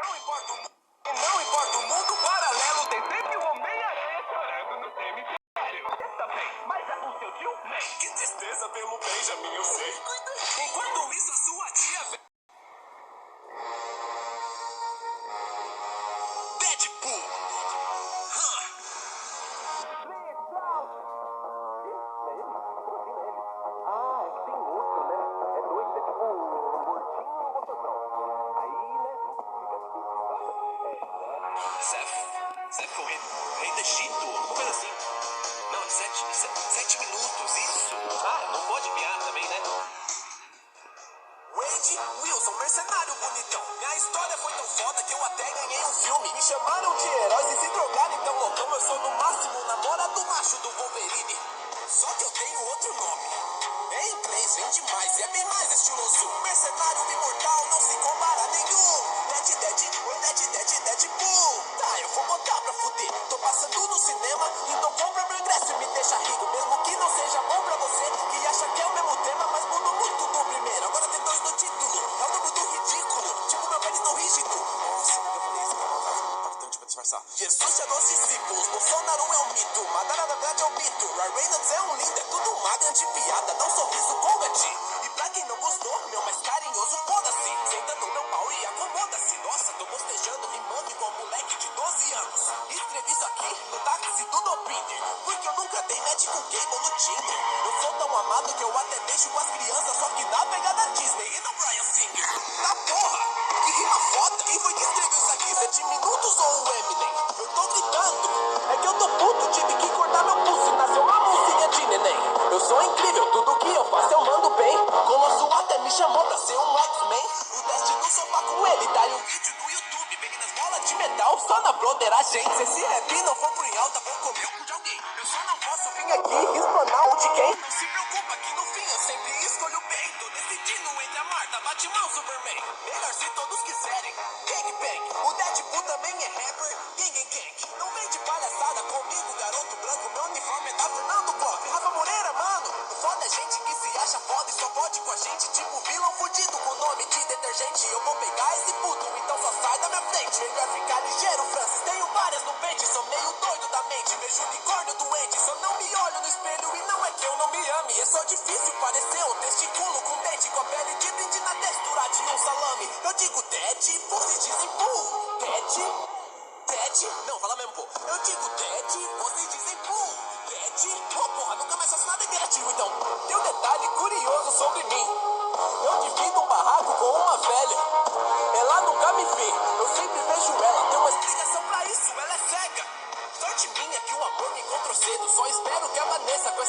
não importa o mundo. E não importa o mundo paralelo, tem sempre um Homem-Aranha chorando no cemitério. Tá bem, mas é o seu tio nem. Que tristeza pelo Benjamin, eu sei. Enquanto isso, a sua tia... Deadpool. Seth, o rei do Egito, uma coisa assim. Não, 7 minutos, isso. Ah, não pode piar também, né? Wade Wilson, mercenário bonitão. Minha história foi tão foda que eu até ganhei um filme. Me chamaram de heróis e se drogaram então loucão. Eu sou no máximo namorado macho do Wolverine. Só que eu tenho outro nome. É inglês, vem demais, é bem mais estiloso. Mercenário imortal, não se compara a nenhum. Deadpool. Tá, eu vou botar pra fuder. Tô passando no cinema, então compra meu ingresso e me deixa rico. Mesmo que não seja bom pra você, que acha que é o mesmo tema, mas mudou muito do primeiro. Agora tem 2 no título, é o dobro do ridículo. Tipo meu pênis tão rígido. Nossa, eu falei isso, cara, importante pra disfarçar. Jesus tinha 12 discípulos, Bolsonaro é um mito. Madara na verdade é um mito. Ryan Reynolds é um lindo, é tudo uma grande piada. Dá um sorriso comedy. E pra quem não gostou, meu mais carinhoso, foda-se. Senta no meu pau e acomoda-se. Nossa, tô bostejando, rimando igual moleque de 12 anos. Escrevi isso aqui no táxi do Dopinder, porque eu nunca dei match com Gable no Tinder. Eu sou tão amado que eu até mexo com as crianças, só que na pegada Disney e não Bryan Singer. Tá porra, que rima foda. Quem foi que escreveu isso aqui? 7 minutos ou o Eminem? Eu tô gritando, é que eu tô puto, tive que cortar meu pulso e nasceu uma mocinha de neném. Eu sou incrível, tudo que eu faço eu mando bem. Colosso até me chamou pra ser um X-Men. O teste do sofá com ele, tá aí um vídeo no YouTube. Peguei nas bolas de metal, só na brother a gente. Se esse rap não for pro em alta, vou comer o cu de alguém. Eu só não posso vir aqui explanar o de quem. Não se preocupa que no fim eu sempre escolho bem. Tô decidindo entre a Marta, Batman, Superman. Melhor se todos quiserem. Gangbang, o Deadpool também é rapper. Gang. Não vem de palhaçada comigo, garoto branco. Meu uniforme é da Fernando Clove. Rafa Moreira, mano. O foda é gente que se acha foda e só pode com a gente. Tipo vilão fudido com nome de detergente. Eu vou pegar esse puto, então só sai da minha frente. Melhor ficar ligeiro, Francis. Tenho várias no pente, sou meio doido da mente. Vejo unicórnio doente, só não me olho no espelho. E não é que eu não me ame, é só difícil parecer um testiculo com dente. Com a pele de brinde na textura de um salame. Eu digo Ted, vocês dizem pum. Ted, não, fala mesmo, pô. Eu digo Ted, vocês dizem pum. Ted, oh porra, nunca mais faço nada interativo, então. Tem um detalhe curioso sobre mim. Eu divido um barraco com uma velha. Ela nunca me vê, eu sempre vejo ela. Tem uma explicação pra isso, ela é cega. Sorte minha que o amor me encontrou cedo. Só espero que a Vanessa com essa